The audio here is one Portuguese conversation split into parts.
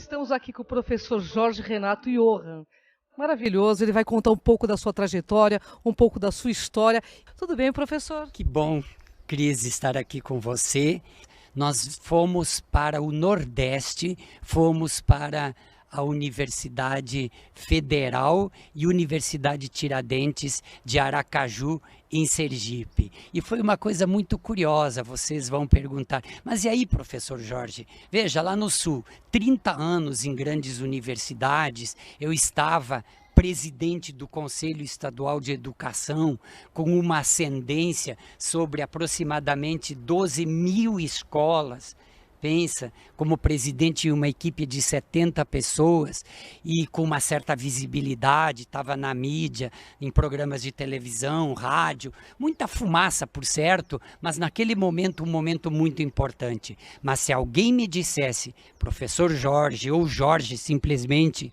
estamos aqui com o professor Jorge Renato Johann. Maravilhoso, ele vai contar um pouco da sua trajetória, um pouco da sua história. Tudo bem, professor? Que bom, Cris, estar aqui com você. Nós fomos para o Nordeste, fomos para a Universidade Federal e Universidade Tiradentes de Aracaju, em Sergipe. E foi uma coisa muito curiosa, vocês vão perguntar, mas e aí, professor Jorge? Veja, lá no Sul, 30 anos em grandes universidades, eu estava presidente do Conselho Estadual de Educação, com uma ascendência sobre aproximadamente 12 mil escolas. Pensa, como presidente de uma equipe de 70 pessoas e com uma certa visibilidade, estava na mídia, em programas de televisão, rádio, muita fumaça, por certo, mas naquele momento, um momento muito importante. Mas se alguém me dissesse, professor Jorge, ou Jorge simplesmente,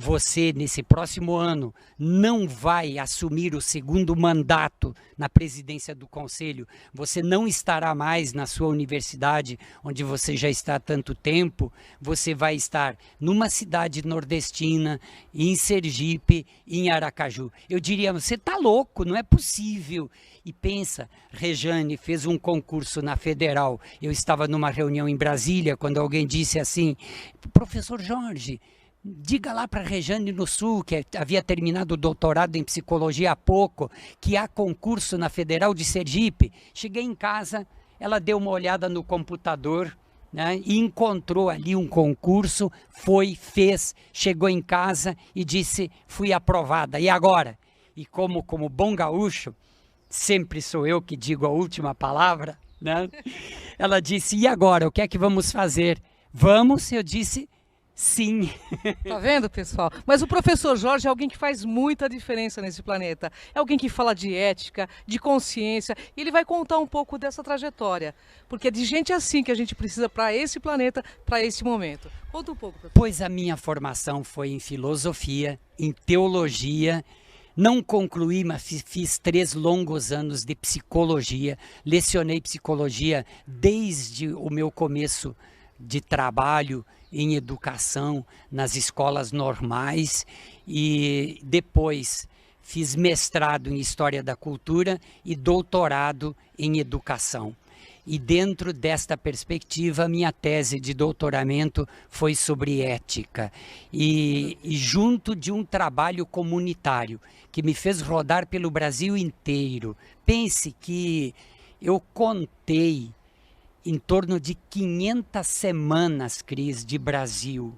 você, nesse próximo ano, não vai assumir o segundo mandato na presidência do Conselho, você não estará mais na sua universidade, onde você já está há tanto tempo, você vai estar numa cidade nordestina, em Sergipe, em Aracaju. Eu diria, você está louco, não é possível. E pensa, Rejane fez um concurso na Federal, eu estava numa reunião em Brasília, quando alguém disse assim, professor Jorge, diga lá para a Rejane no Sul, que havia terminado o doutorado em psicologia há pouco, que há concurso na Federal de Sergipe. Cheguei em casa, ela deu uma olhada no computador, né, e encontrou ali um concurso, fez, chegou em casa e disse, fui aprovada. E agora? E como bom gaúcho, sempre sou eu que digo a última palavra, né? Ela disse, e agora? O que é que vamos fazer? Vamos, eu disse, sim. Tá vendo, pessoal? Mas o professor Jorge é alguém que faz muita diferença nesse planeta. É alguém que fala de ética, de consciência, e ele vai contar um pouco dessa trajetória. Porque é de gente assim que a gente precisa para esse planeta, para esse momento. Conta um pouco, professor. Pois a minha formação foi em filosofia, em teologia. Não concluí, mas fiz 3 longos anos de psicologia. Lecionei psicologia desde o meu começo de trabalho em educação nas escolas normais e depois fiz mestrado em História da Cultura e doutorado em Educação. E dentro desta perspectiva, minha tese de doutoramento foi sobre ética. E junto de um trabalho comunitário que me fez rodar pelo Brasil inteiro. Pense que eu contei em torno de 500 semanas, Cris, de Brasil.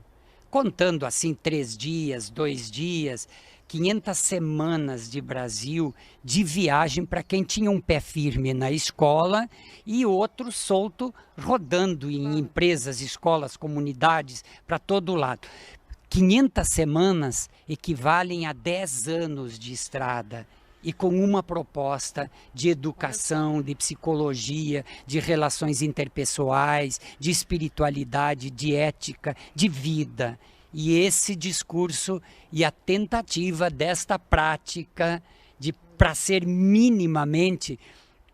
Contando assim 3 dias, 2 dias, 500 semanas de Brasil, de viagem para quem tinha um pé firme na escola e outro solto rodando em empresas, escolas, comunidades, para todo lado. 500 semanas equivalem a 10 anos de estrada. E com uma proposta de educação, de psicologia, de relações interpessoais, de espiritualidade, de ética, de vida. E esse discurso e a tentativa desta prática para ser minimamente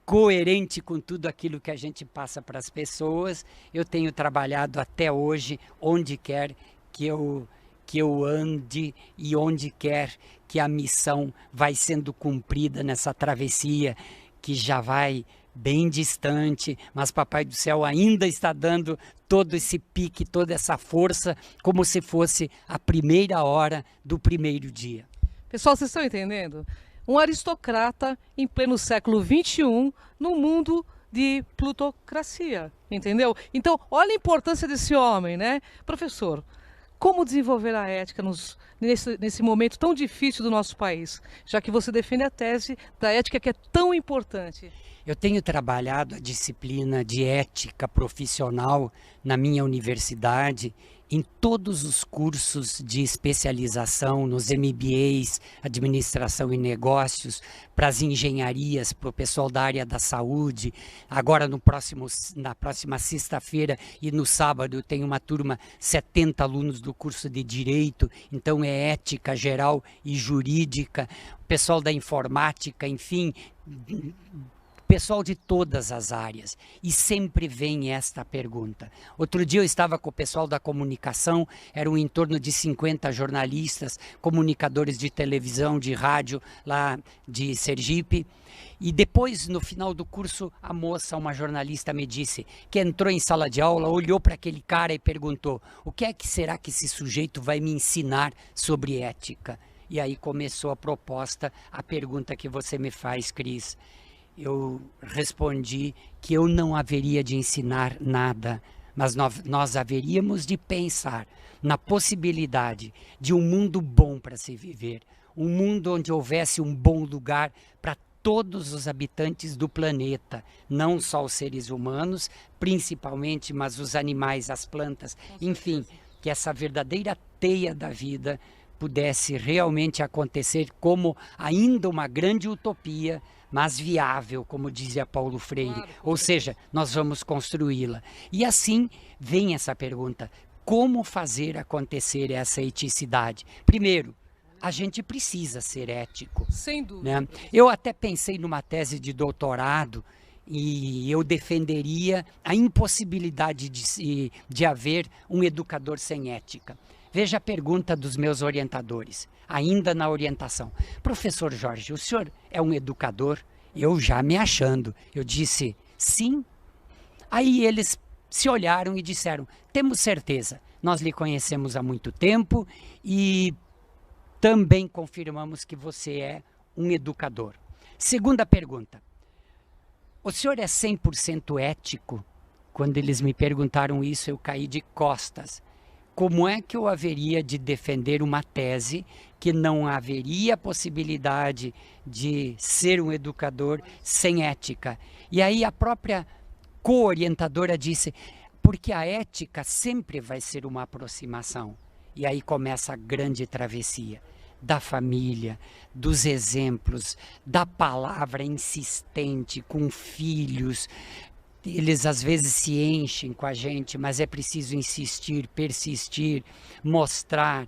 coerente com tudo aquilo que a gente passa para as pessoas, eu tenho trabalhado até hoje, onde quer que eu ande e onde quer que a missão vai sendo cumprida nessa travessia que já vai bem distante, mas Papai do Céu ainda está dando todo esse pique, toda essa força, como se fosse a primeira hora do primeiro dia. Pessoal, vocês estão entendendo? Um aristocrata em pleno século XXI, no mundo de plutocracia, entendeu? Então, olha a importância desse homem, né? Professor, como desenvolver a ética nesse momento tão difícil do nosso país, já que você defende a tese da ética que é tão importante? Eu tenho trabalhado a disciplina de ética profissional na minha universidade, em todos os cursos de especialização, nos MBAs, Administração e Negócios, para as engenharias, para o pessoal da área da saúde. Agora, na próxima sexta-feira e no sábado, eu tenho uma turma, 70 alunos do curso de Direito, então é ética geral e jurídica, o pessoal da informática, enfim, pessoal de todas as áreas, e sempre vem esta pergunta. Outro dia eu estava com o pessoal da comunicação, eram em torno de 50 jornalistas, comunicadores de televisão, de rádio, lá de Sergipe, e depois, no final do curso, a moça, uma jornalista, me disse que entrou em sala de aula, olhou para aquele cara e perguntou: o que é que será que esse sujeito vai me ensinar sobre ética? E aí começou a proposta, a pergunta que você me faz, Cris. Eu respondi que eu não haveria de ensinar nada, mas nós haveríamos de pensar na possibilidade de um mundo bom para se viver, um mundo onde houvesse um bom lugar para todos os habitantes do planeta, não só os seres humanos, principalmente, mas os animais, as plantas, enfim, que essa verdadeira teia da vida pudesse realmente acontecer como ainda uma grande utopia, mas viável, como dizia Paulo Freire. Claro, ou seja, nós vamos construí-la. E assim vem essa pergunta: como fazer acontecer essa eticidade? Primeiro, a gente precisa ser ético. Sem dúvida. Né? Eu até pensei numa tese de doutorado e eu defenderia a impossibilidade de haver um educador sem ética. Veja a pergunta dos meus orientadores, ainda na orientação. Professor Jorge, o senhor é um educador? Eu já me achando. Eu disse, sim. Aí eles se olharam e disseram, temos certeza, nós lhe conhecemos há muito tempo e também confirmamos que você é um educador. Segunda pergunta, o senhor é 100% ético? Quando eles me perguntaram isso, eu caí de costas. Como é que eu haveria de defender uma tese que não haveria possibilidade de ser um educador sem ética? E aí a própria co-orientadora disse, porque a ética sempre vai ser uma aproximação. E aí começa a grande travessia da família, dos exemplos, da palavra insistente com filhos. Eles às vezes se enchem com a gente, mas é preciso insistir, persistir, mostrar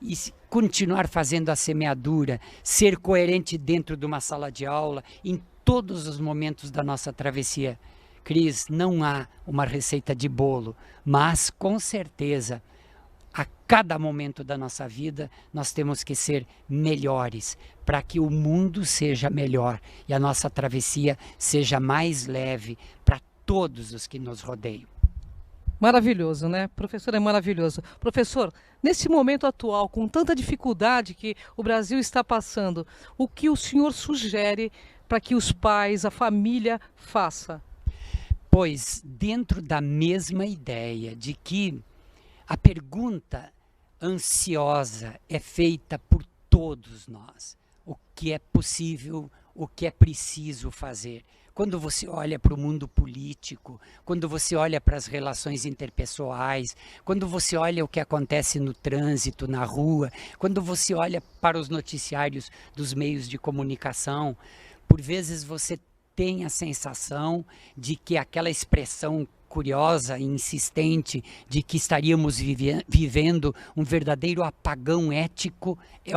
e continuar fazendo a semeadura, ser coerente dentro de uma sala de aula, em todos os momentos da nossa travessia. Cris, não há uma receita de bolo, mas com certeza, a cada momento da nossa vida, nós temos que ser melhores para que o mundo seja melhor e a nossa travessia seja mais leve para todos os que nos rodeiam. Maravilhoso, né? Professor, é maravilhoso. Professor, nesse momento atual, com tanta dificuldade que o Brasil está passando, o que o senhor sugere para que os pais, a família, faça? Pois, dentro da mesma ideia de que a pergunta ansiosa é feita por todos nós. O que é possível, o que é preciso fazer. Quando você olha para o mundo político, quando você olha para as relações interpessoais, quando você olha o que acontece no trânsito, na rua, quando você olha para os noticiários dos meios de comunicação, por vezes você tem a sensação de que aquela expressão curiosa e insistente de que estaríamos vivendo um verdadeiro apagão ético é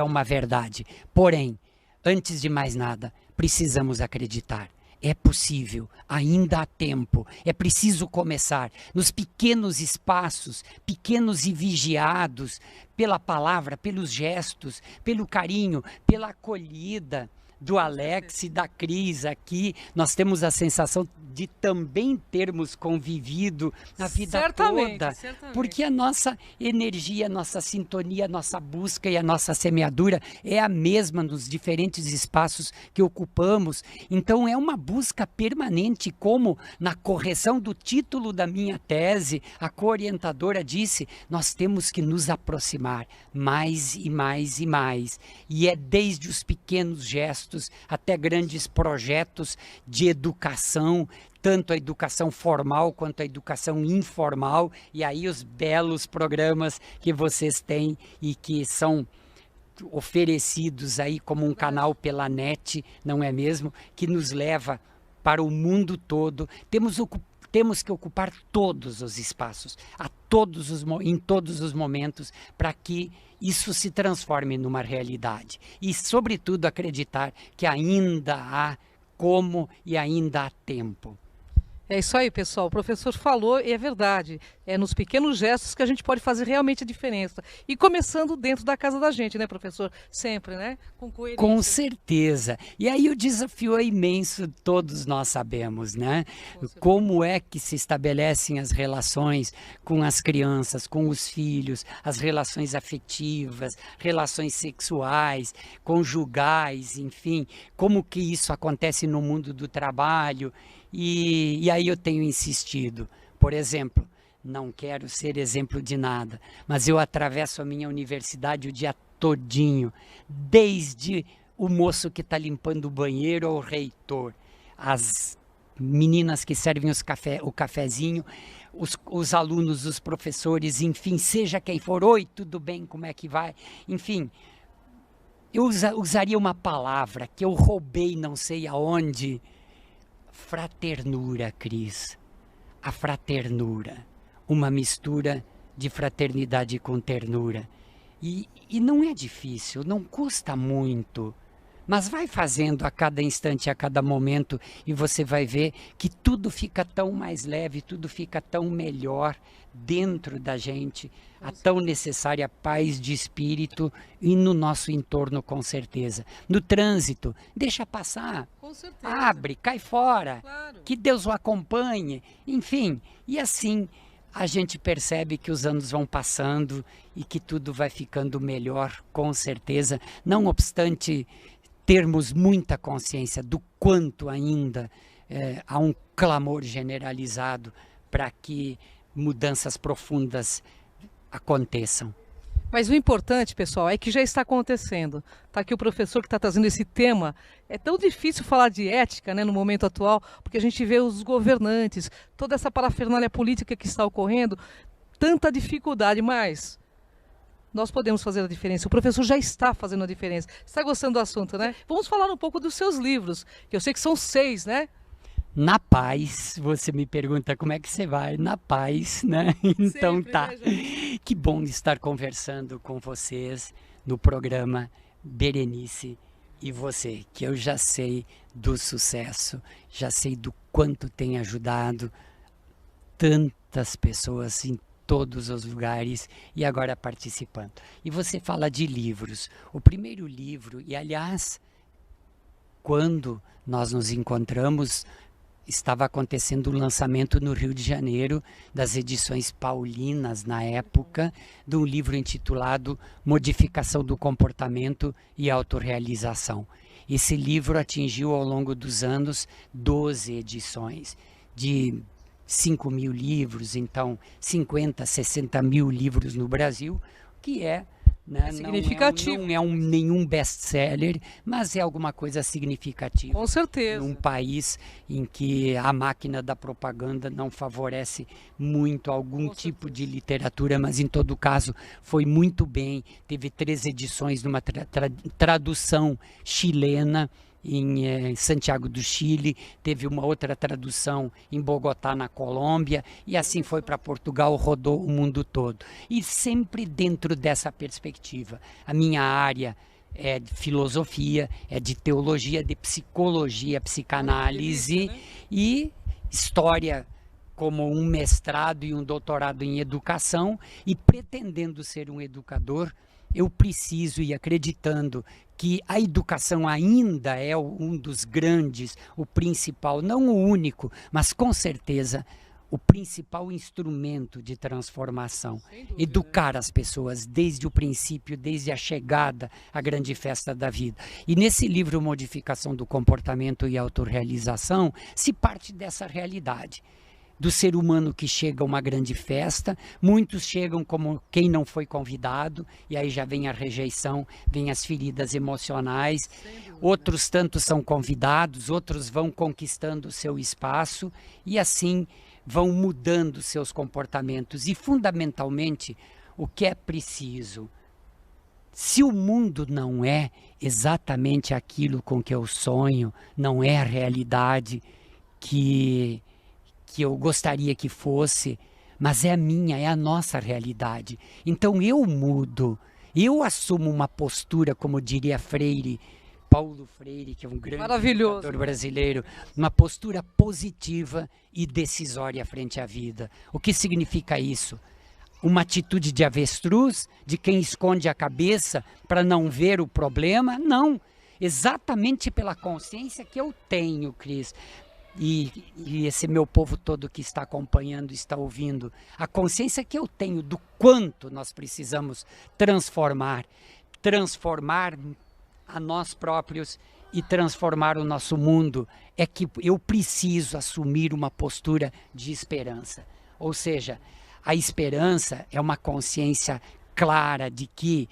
uma verdade. Porém, antes de mais nada, precisamos acreditar. É possível, ainda há tempo, é preciso começar nos pequenos espaços, pequenos e vigiados, pela palavra, pelos gestos, pelo carinho, pela acolhida do Alex e da Cris aqui. Nós temos a sensação de também termos convivido na vida toda, porque a nossa energia, a nossa sintonia, a nossa busca e a nossa semeadura é a mesma nos diferentes espaços que ocupamos. Então é uma busca permanente, como na correção do título da minha tese, a co-orientadora disse, nós temos que nos aproximar mais e mais e mais. E é desde os pequenos gestos até grandes projetos de educação, tanto a educação formal quanto a educação informal, e aí os belos programas que vocês têm e que são oferecidos aí como um canal pela net, não é mesmo? Que nos leva para o mundo todo. Temos que ocupar todos os espaços, em todos os momentos, para que isso se transforme numa realidade. E, sobretudo, acreditar que ainda há como e ainda há tempo. É isso aí, pessoal. O professor falou e é verdade. É nos pequenos gestos que a gente pode fazer realmente a diferença. E começando dentro da casa da gente, né, professor? Sempre, né? Com coerência. Com certeza. E aí o desafio é imenso, todos nós sabemos, né? Como é que se estabelecem as relações com as crianças, com os filhos, as relações afetivas, relações sexuais, conjugais, enfim, como que isso acontece no mundo do trabalho. E aí eu tenho insistido, por exemplo, não quero ser exemplo de nada, mas eu atravesso a minha universidade o dia todinho, desde o moço que está limpando o banheiro ao reitor, as meninas que servem o cafezinho, os alunos, os professores, enfim, seja quem for, oi, tudo bem, como é que vai? Enfim, eu usaria uma palavra que eu roubei não sei aonde, fraternura, Cris. A fraternura, uma mistura de fraternidade com ternura. E não é difícil, não custa muito, mas vai fazendo a cada instante, a cada momento, e você vai ver que tudo fica tão mais leve, tudo fica tão melhor dentro da gente, a tão necessária paz de espírito e no nosso entorno, com certeza. No trânsito, deixa passar, Com certeza. abre, cai fora, Claro. que Deus o acompanhe, enfim, e assim a gente percebe que os anos vão passando e que tudo vai ficando melhor, com certeza, não obstante termos muita consciência do quanto ainda há um clamor generalizado para que mudanças profundas aconteçam. Mas o importante, pessoal, é que já está acontecendo. Está aqui o professor que está trazendo esse tema. É tão difícil falar de ética, né, no momento atual, porque a gente vê os governantes, toda essa parafernália política que está ocorrendo, tanta dificuldade, mas nós podemos fazer a diferença. O professor já está fazendo a diferença. Está gostando do assunto, né? Vamos falar um pouco dos seus livros, que eu sei que são 6, né? Na paz, você me pergunta como é que você vai, na paz, né? Então Sempre, tá. né, João? Que bom estar conversando com vocês no programa Berenice e você, que eu já sei do sucesso, já sei do quanto tem ajudado tantas pessoas em todos os lugares e agora participando. E você fala de livros. O primeiro livro, e aliás, quando nós nos encontramos, estava acontecendo o lançamento no Rio de Janeiro das edições paulinas, na época, de um livro intitulado Modificação do Comportamento e Autorrealização. Esse livro atingiu ao longo dos anos 12 edições, de 5.000 livros, então 50, 60 mil livros no Brasil, que é, né, significativo. Não é nenhum best-seller, mas é alguma coisa significativa. Com certeza. Num país em que a máquina da propaganda não favorece muito algum tipo de literatura, mas em todo caso foi muito bem. Teve 3 edições numa tradução chilena, em Santiago do Chile, teve uma outra tradução em Bogotá, na Colômbia, e assim foi para Portugal, rodou o mundo todo. E sempre dentro dessa perspectiva. A minha área é de filosofia, é de teologia, de psicologia, psicanálise e história, como um mestrado e um doutorado em educação, e pretendendo ser um educador, eu preciso, e acreditando que a educação ainda é um dos grandes, o principal, não o único, mas com certeza o principal instrumento de transformação. Educar as pessoas desde o princípio, desde a chegada à grande festa da vida. E nesse livro Modificação do Comportamento e Autorrealização, se parte dessa realidade. Do ser humano que chega a uma grande festa, muitos chegam como quem não foi convidado, e aí já vem a rejeição, vem as feridas emocionais, outros tantos são convidados, outros vão conquistando o seu espaço, e assim vão mudando seus comportamentos, e fundamentalmente, o que é preciso? Se o mundo não é exatamente aquilo com que eu sonho, não é a realidade que eu gostaria que fosse, mas é a minha, é a nossa realidade. Então eu mudo, eu assumo uma postura, como diria Freire, Paulo Freire, que é um grande educador brasileiro, uma postura positiva e decisória frente à vida. O que significa isso? Uma atitude de avestruz, de quem esconde a cabeça para não ver o problema? Não. Exatamente pela consciência que eu tenho, Cris, e esse meu povo todo que está acompanhando, está ouvindo, a consciência que eu tenho do quanto nós precisamos transformar a nós próprios e transformar o nosso mundo, é que eu preciso assumir uma postura de esperança. Ou seja, a esperança é uma consciência clara de que,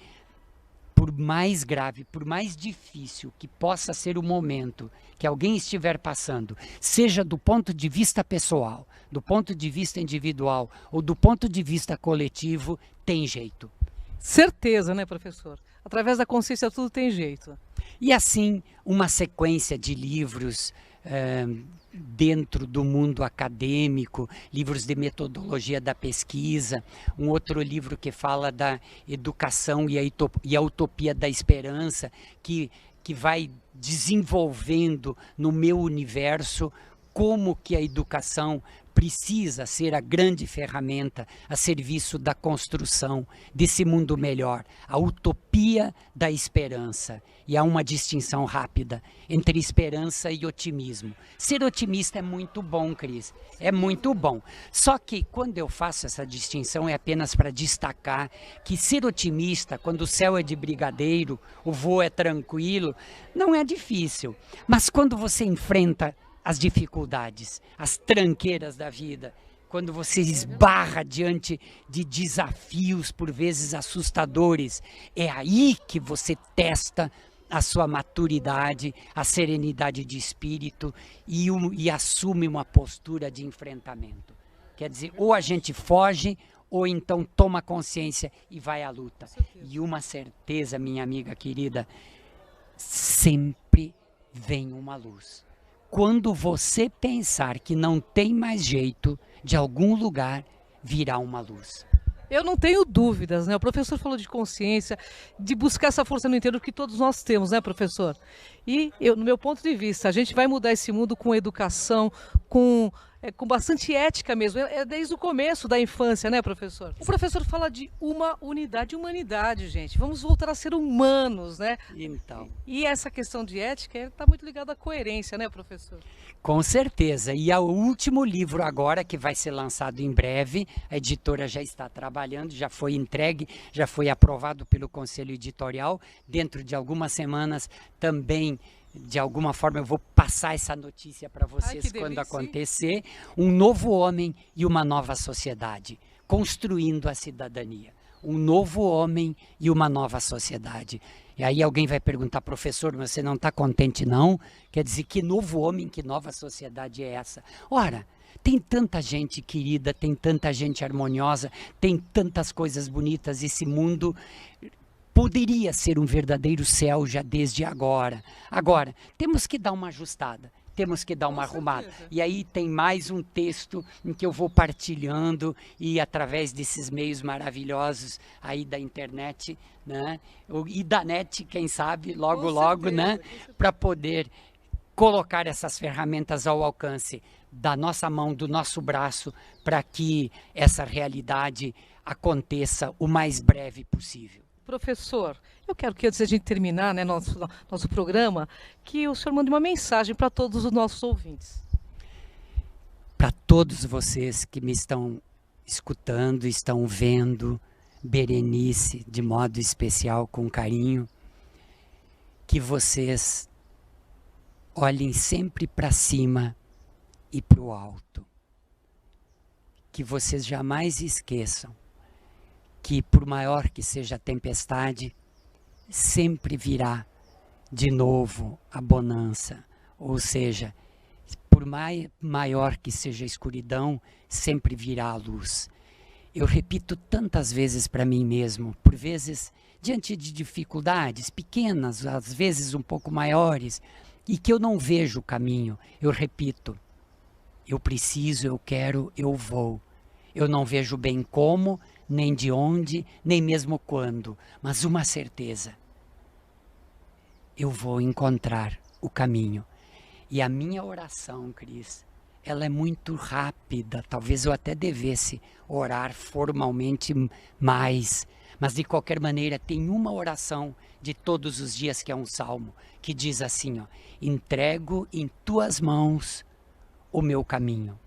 por mais grave, por mais difícil que possa ser o momento que alguém estiver passando, seja do ponto de vista pessoal, do ponto de vista individual ou do ponto de vista coletivo, tem jeito. Certeza, né, professor? Através da consciência tudo tem jeito. E assim, uma sequência de livros dentro do mundo acadêmico, livros de metodologia da pesquisa, um outro livro que fala da educação e a utopia da esperança, que vai desenvolvendo no meu universo como que a educação precisa ser a grande ferramenta a serviço da construção desse mundo melhor, a utopia da esperança. E há uma distinção rápida entre esperança e otimismo. Ser otimista é muito bom, Cris, é muito bom. Só que quando eu faço essa distinção é apenas para destacar que ser otimista, quando o céu é de brigadeiro, o voo é tranquilo, não é difícil. Mas quando você enfrenta as dificuldades, as tranqueiras da vida, quando você esbarra diante de desafios por vezes assustadores, é aí que você testa a sua maturidade, a serenidade de espírito e assume uma postura de enfrentamento. Quer dizer, ou a gente foge, ou então toma consciência e vai à luta. E uma certeza, minha amiga querida, sempre vem uma luz. Quando você pensar que não tem mais jeito, de algum lugar virá uma luz. Eu não tenho dúvidas, né? O professor falou de consciência, de buscar essa força no interior que todos nós temos, né, professor? E eu, no meu ponto de vista, a gente vai mudar esse mundo com educação, com bastante ética mesmo, desde o começo da infância, né, professor? O professor fala de uma unidade, humanidade, gente. Vamos voltar a ser humanos, né? Então. E essa questão de ética está muito ligada à coerência, né, professor? Com certeza. E o último livro agora, que vai ser lançado em breve, a editora já está trabalhando, já foi entregue, já foi aprovado pelo Conselho Editorial. Dentro de algumas semanas também, de alguma forma, eu vou passar essa notícia para vocês quando acontecer. Um novo homem e uma nova sociedade, construindo a cidadania. Um novo homem e uma nova sociedade. E aí alguém vai perguntar, professor, mas você não está contente não? Quer dizer, que novo homem, que nova sociedade é essa? Ora, tem tanta gente querida, tem tanta gente harmoniosa, tem tantas coisas bonitas, esse mundo poderia ser um verdadeiro céu já desde agora. Agora, temos que dar uma ajustada. Temos que dar uma arrumada. E aí tem mais um texto em que eu vou partilhando e através desses meios maravilhosos aí da internet, né? E da net, quem sabe, logo, né? Para poder colocar essas ferramentas ao alcance da nossa mão, do nosso braço, para que essa realidade aconteça o mais breve possível. Professor, eu quero que antes de a gente terminar, né, nosso programa, que o senhor mande uma mensagem para todos os nossos ouvintes. Para todos vocês que me estão escutando, estão vendo, Berenice, de modo especial, com carinho, que vocês olhem sempre para cima e para o alto. Que vocês jamais esqueçam que, por maior que seja a tempestade, sempre virá de novo a bonança. Ou seja, por maior que seja a escuridão, sempre virá a luz. Eu repito tantas vezes para mim mesmo, por vezes diante de dificuldades pequenas, às vezes um pouco maiores, e que eu não vejo o caminho, eu repito, eu preciso, eu quero, eu vou. Eu não vejo bem como, nem de onde, nem mesmo quando, mas uma certeza. eu vou encontrar o caminho. E a minha oração, Cris, ela é muito rápida. Talvez eu até devesse orar formalmente mais. Mas de qualquer maneira, tem uma oração de todos os dias que é um salmo, que diz assim, ó: entrego em tuas mãos o meu caminho.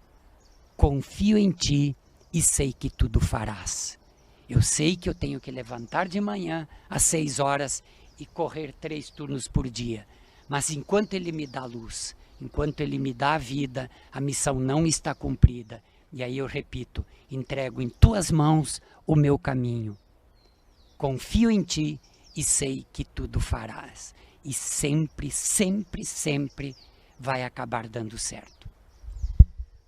Confio em ti e sei que tudo farás. Eu sei que eu tenho que levantar de manhã às 6 horas e correr 3 turnos por dia. Mas enquanto Ele me dá luz, enquanto Ele me dá a vida, a missão não está cumprida. E aí eu repito, entrego em tuas mãos o meu caminho. Confio em ti e sei que tudo farás. E sempre, sempre, sempre vai acabar dando certo.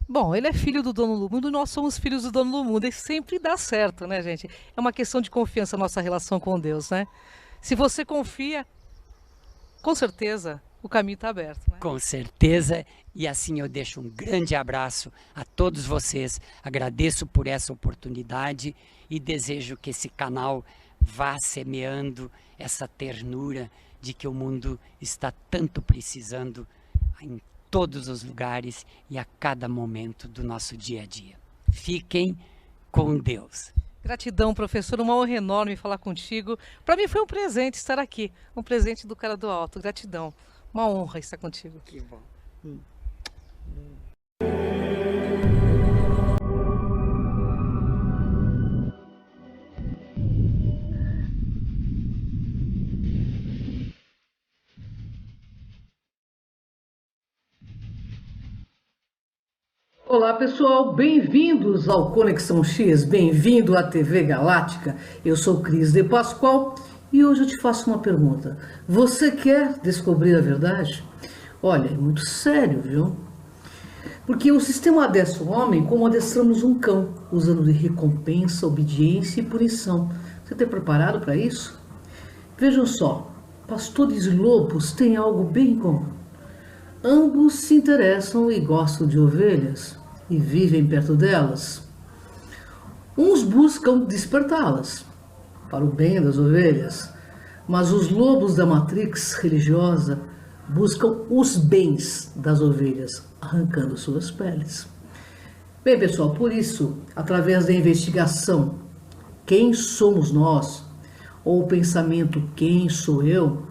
Bom, ele é filho do dono do mundo, nós somos filhos do dono do mundo. E sempre dá certo, né, gente? É uma questão de confiança a nossa relação com Deus, né? Se você confia, com certeza o caminho está aberto, né? Com certeza. E assim eu deixo um grande abraço a todos vocês. Agradeço por essa oportunidade e desejo que esse canal vá semeando essa ternura de que o mundo está tanto precisando em todos os lugares e a cada momento do nosso dia a dia. Fiquem com Deus. Gratidão, professor, uma honra enorme falar contigo. Para mim foi um presente estar aqui, um presente do Cara do Alto. Gratidão, uma honra estar contigo. Que bom. Olá pessoal, bem-vindos ao Conexão X, bem-vindo à TV Galáctica. Eu sou Cris de Pascoal e hoje eu te faço uma pergunta. Você quer descobrir a verdade? Olha, é muito sério, viu? Porque o sistema adestra o homem como adestramos um cão, usando de recompensa, obediência e punição. Você está preparado para isso? Vejam só, pastores e lobos têm algo bem comum. Ambos se interessam e gostam de ovelhas e vivem perto delas. Uns buscam despertá-las para o bem das ovelhas, mas os lobos da matrix religiosa buscam os bens das ovelhas, arrancando suas peles. Bem, pessoal, por isso, através da investigação Quem somos nós, ou o pensamento Quem sou eu,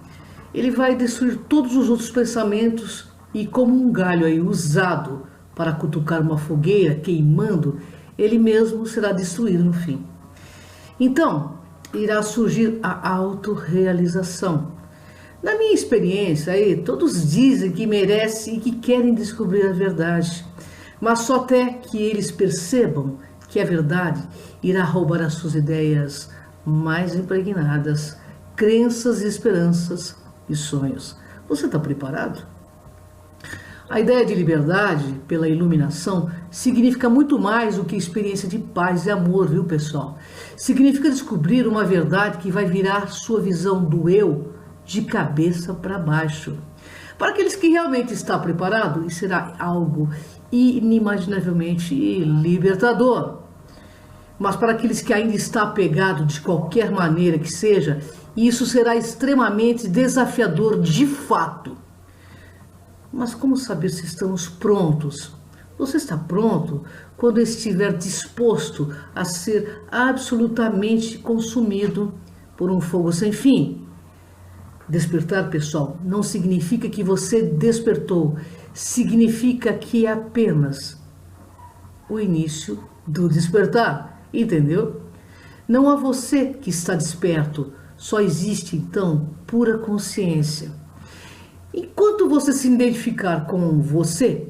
ele vai destruir todos os outros pensamentos e, como um galho aí usado para cutucar uma fogueira queimando, ele mesmo será destruído no fim. Então, irá surgir a autorrealização. Na minha experiência aí, todos dizem que merecem e que querem descobrir a verdade, mas só até que eles percebam que a verdade irá roubar as suas ideias mais impregnadas, crenças, esperanças e sonhos. Você está preparado? A ideia de liberdade pela iluminação significa muito mais do que experiência de paz e amor, viu, pessoal? Significa descobrir uma verdade que vai virar sua visão do eu de cabeça para baixo. Para aqueles que realmente estão preparados, isso será algo inimaginavelmente libertador. Mas para aqueles que ainda estão apegados de qualquer maneira que seja, isso será extremamente desafiador de fato. Mas como saber se estamos prontos? Você está pronto quando estiver disposto a ser absolutamente consumido por um fogo sem fim. Despertar, pessoal, não significa que você despertou, significa que é apenas o início do despertar, entendeu? Não há você que está desperto, só existe então pura consciência. Enquanto você se identificar com você,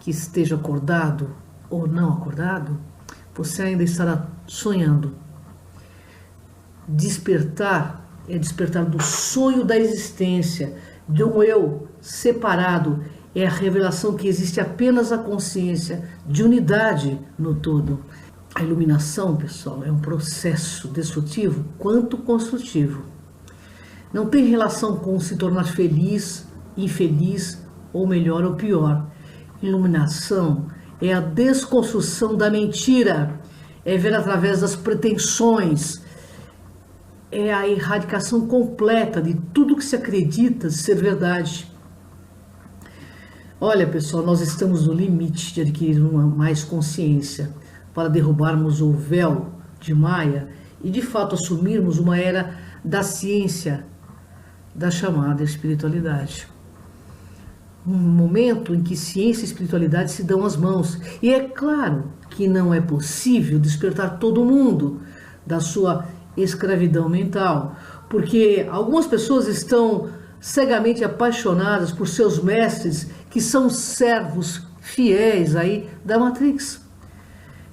que esteja acordado ou não acordado, você ainda estará sonhando. Despertar é despertar do sonho da existência, de um eu separado. É a revelação que existe apenas a consciência de unidade no todo. A iluminação, pessoal, é um processo destrutivo quanto construtivo. Não tem relação com se tornar feliz, infeliz ou melhor ou pior. Iluminação é a desconstrução da mentira, é ver através das pretensões, é a erradicação completa de tudo que se acredita ser verdade. Olha, pessoal, nós estamos no limite de adquirir uma mais consciência para derrubarmos o véu de Maia e, de fato, assumirmos uma era da ciência, da chamada espiritualidade. Um momento em que ciência e espiritualidade se dão as mãos. E é claro que não é possível despertar todo mundo da sua escravidão mental, porque algumas pessoas estão cegamente apaixonadas por seus mestres, que são servos fiéis aí da Matrix.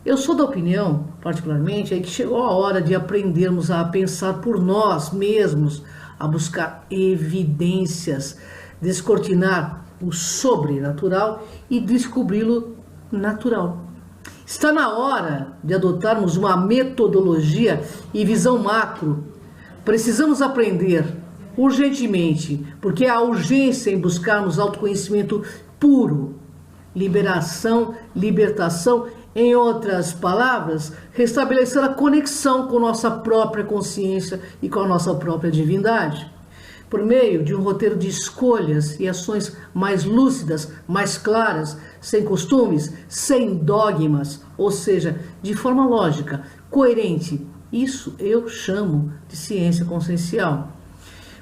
Eu sou da opinião, particularmente, que chegou a hora de aprendermos a pensar por nós mesmos, a buscar evidências, descortinar o sobrenatural e descobri-lo natural. Está na hora de adotarmos uma metodologia e visão macro. Precisamos aprender urgentemente, porque há urgência em buscarmos autoconhecimento puro, liberação, libertação, em outras palavras, restabelecer a conexão com nossa própria consciência e com a nossa própria divindade, por meio de um roteiro de escolhas e ações mais lúcidas, mais claras, sem costumes, sem dogmas, ou seja, de forma lógica, coerente. Isso eu chamo de ciência consciencial.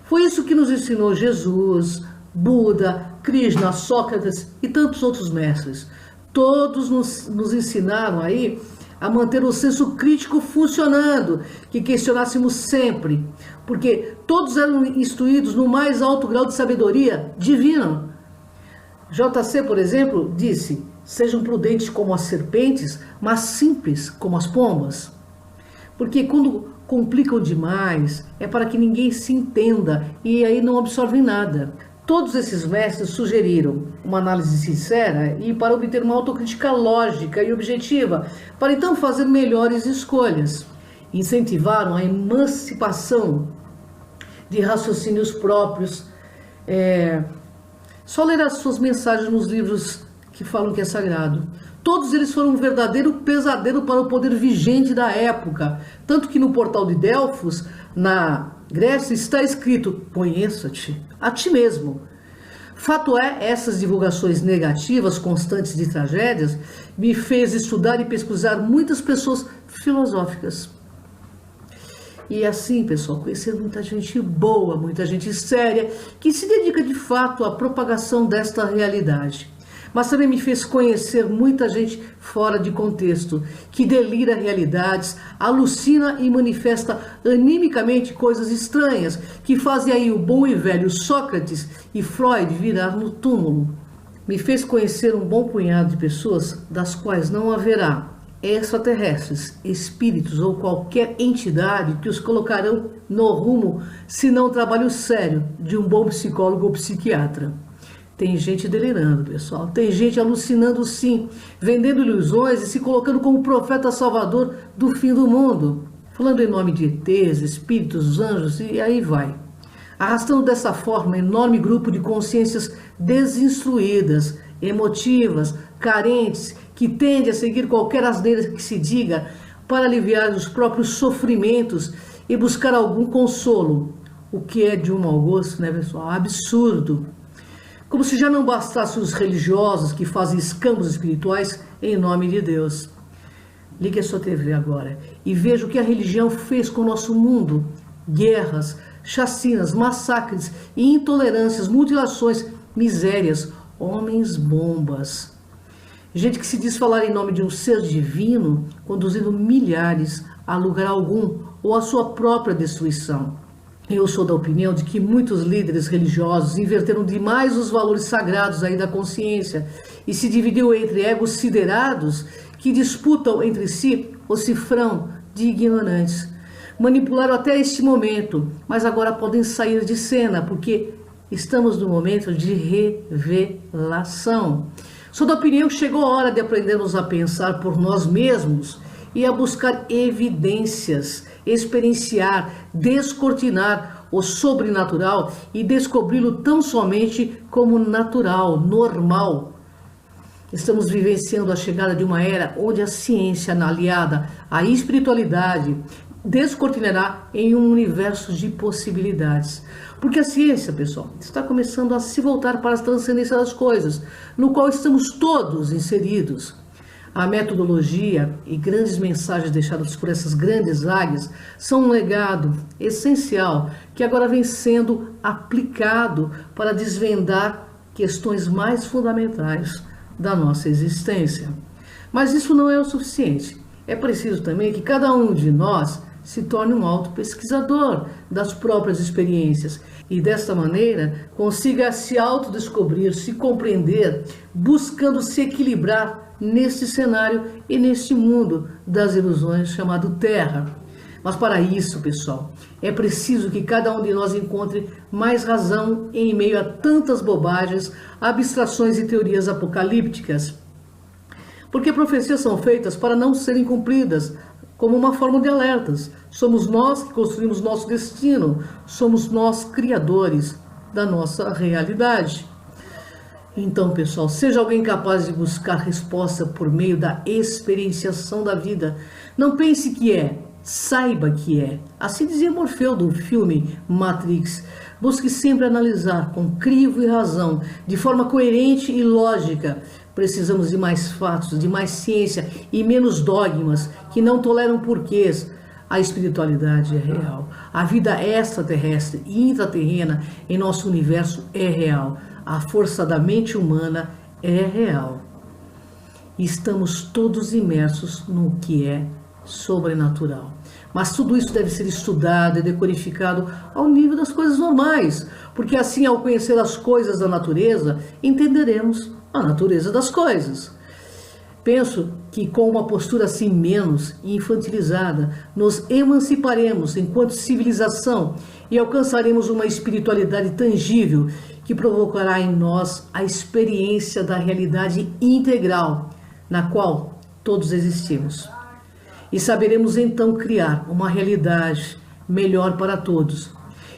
Foi isso que nos ensinou Jesus, Buda, Krishna, Sócrates e tantos outros mestres. Todos nos ensinaram aí a manter o senso crítico funcionando, que questionássemos sempre, porque todos eram instruídos no mais alto grau de sabedoria divina. JC, por exemplo, disse: sejam prudentes como as serpentes, mas simples como as pombas. Porque quando complicam demais, é para que ninguém se entenda e aí não absorvem nada. Todos esses mestres sugeriram uma análise sincera e para obter uma autocrítica lógica e objetiva, para então fazer melhores escolhas. Incentivaram a emancipação de raciocínios próprios. Só ler as suas mensagens nos livros que falam que é sagrado. Todos eles foram um verdadeiro pesadelo para o poder vigente da época. Tanto que no portal de Delfos, na Grécia, está escrito: conheça-te a ti mesmo. Fato é, essas divulgações negativas constantes de tragédias me fez estudar e pesquisar muitas pessoas filosóficas. E assim, pessoal, conhecer muita gente boa, muita gente séria, que se dedica de fato à propagação desta realidade. Mas também me fez conhecer muita gente fora de contexto, que delira realidades, alucina e manifesta animicamente coisas estranhas, que fazem aí o bom e velho Sócrates e Freud virar no túmulo. Me fez conhecer um bom punhado de pessoas das quais não haverá extraterrestres, espíritos ou qualquer entidade que os colocarão no rumo, se não trabalho sério de um bom psicólogo ou psiquiatra. Tem gente delirando, pessoal. Tem gente alucinando, sim, vendendo ilusões e se colocando como profeta salvador do fim do mundo, falando em nome de ETs, espíritos, anjos e aí vai, arrastando dessa forma um enorme grupo de consciências desinstruídas, emotivas, carentes, que tende a seguir qualquer asneira que se diga para aliviar os próprios sofrimentos e buscar algum consolo, o que é de um mau gosto, né, pessoal? Absurdo. Como se já não bastasse os religiosos que fazem escambos espirituais em nome de Deus. Ligue a sua TV agora e veja o que a religião fez com o nosso mundo. Guerras, chacinas, massacres e intolerâncias, mutilações, misérias, homens-bombas. Gente que se diz falar em nome de um ser divino, conduzindo milhares a lugar algum ou a sua própria destruição. Eu sou da opinião de que muitos líderes religiosos inverteram demais os valores sagrados aí da consciência e se dividiu entre egos siderados que disputam entre si o cifrão de ignorantes. Manipularam até este momento, mas agora podem sair de cena porque estamos no momento de revelação. Sou da opinião que chegou a hora de aprendermos a pensar por nós mesmos e a buscar evidências, experienciar, descortinar o sobrenatural e descobri-lo tão somente como natural, normal. Estamos vivenciando a chegada de uma era onde a ciência, aliada à espiritualidade, descortinará em um universo de possibilidades. Porque a ciência, pessoal, está começando a se voltar para a transcendência das coisas, no qual estamos todos inseridos. A metodologia e grandes mensagens deixadas por essas grandes águias são um legado essencial que agora vem sendo aplicado para desvendar questões mais fundamentais da nossa existência. Mas isso não é o suficiente. É preciso também que cada um de nós se torne um autopesquisador das próprias experiências e desta maneira consiga se autodescobrir, se compreender, buscando se equilibrar neste cenário e neste mundo das ilusões chamado Terra. Mas para isso, pessoal, é preciso que cada um de nós encontre mais razão em meio a tantas bobagens, abstrações e teorias apocalípticas. Porque profecias são feitas para não serem cumpridas, como uma forma de alertas. Somos nós que construímos nosso destino, somos nós criadores da nossa realidade. Então, pessoal, seja alguém capaz de buscar resposta por meio da experienciação da vida. Não pense que é, saiba que é. Assim dizia Morfeu do filme Matrix. Busque sempre analisar com crivo e razão, de forma coerente e lógica. Precisamos de mais fatos, de mais ciência e menos dogmas que não toleram porquês. A espiritualidade é real. A vida extraterrestre e intraterrena em nosso universo é real. A força da mente humana é real. Estamos todos imersos no que é sobrenatural. Mas tudo isso deve ser estudado e decodificado ao nível das coisas normais, porque assim, ao conhecer as coisas da natureza, entenderemos a natureza das coisas. Penso que com uma postura assim menos infantilizada, nos emanciparemos enquanto civilização e alcançaremos uma espiritualidade tangível que provocará em nós a experiência da realidade integral, na qual todos existimos. E saberemos então criar uma realidade melhor para todos.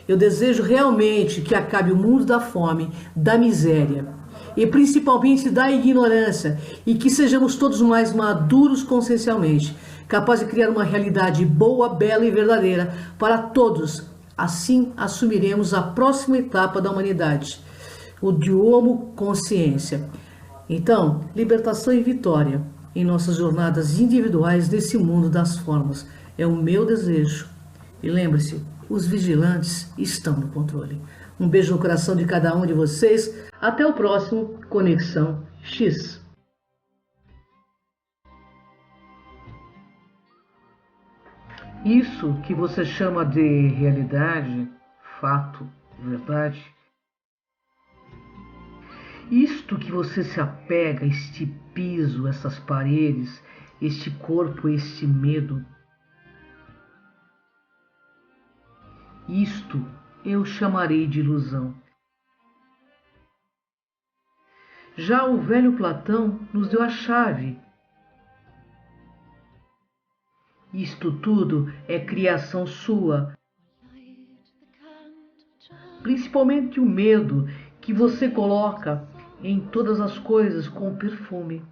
Eu desejo realmente que acabe o mundo da fome, da miséria e principalmente da ignorância, e que sejamos todos mais maduros consciencialmente, capazes de criar uma realidade boa, bela e verdadeira para todos. Assim assumiremos a próxima etapa da humanidade, o de homo consciência. Então, libertação e vitória em nossas jornadas individuais desse mundo das formas é o meu desejo. E lembre-se, os vigilantes estão no controle. Um beijo no coração de cada um de vocês. Até o próximo Conexão X. Isso que você chama de realidade, fato, verdade, isto que você se apega, este piso, essas paredes, este corpo, este medo, isto eu chamarei de ilusão. Já o velho Platão nos deu a chave. Isto tudo é criação sua, principalmente o medo que você coloca em todas as coisas com perfume.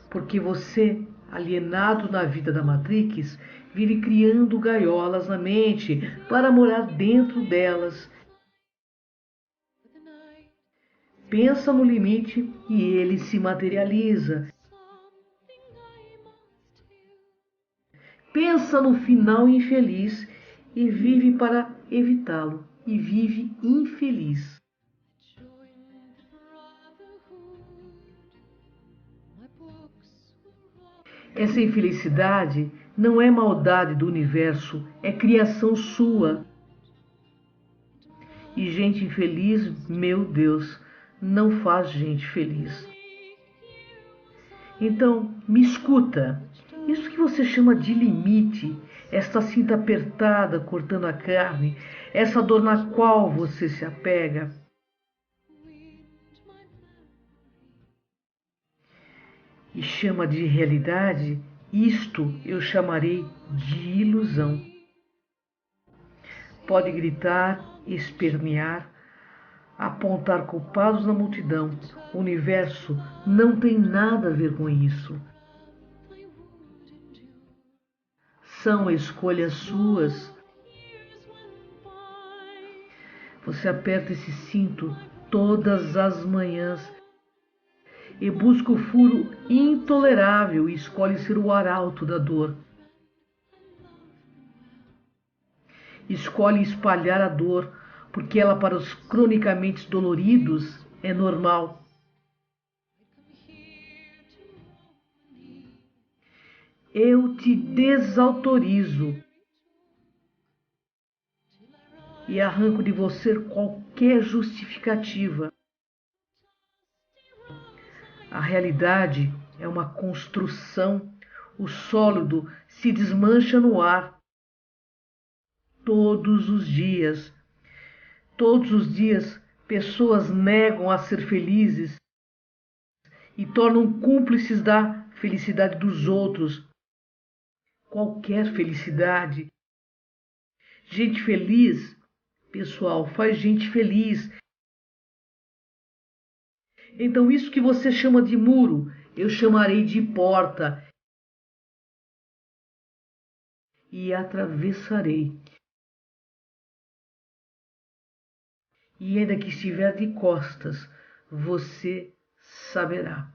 Porque você, alienado na vida da Matrix, vive criando gaiolas na mente para morar dentro delas. Pensa no limite e ele se materializa. Pensa no final infeliz e vive para evitá-lo, e vive infeliz. Essa infelicidade não é maldade do universo, é criação sua. E gente infeliz, meu Deus, não faz gente feliz. Então, me escuta. Isso que você chama de limite, esta cinta apertada cortando a carne, essa dor na qual você se apega, e chama de realidade, isto eu chamarei de ilusão. Pode gritar, espernear, apontar culpados na multidão. O universo não tem nada a ver com isso. são escolhas suas. Você aperta esse cinto todas as manhãs e busca o furo intolerável e escolhe ser o arauto da dor. Escolhe espalhar a dor, porque ela para os cronicamente doloridos é normal. Eu te desautorizo e arranco de você qualquer justificativa. A realidade é uma construção, o sólido se desmancha no ar. Todos os dias, pessoas negam a ser felizes e tornam cúmplices da felicidade dos outros. Qualquer felicidade. Gente feliz, pessoal, faz gente feliz. Então isso que você chama de muro, eu chamarei de porta. E atravessarei. E ainda que estiver de costas, você saberá.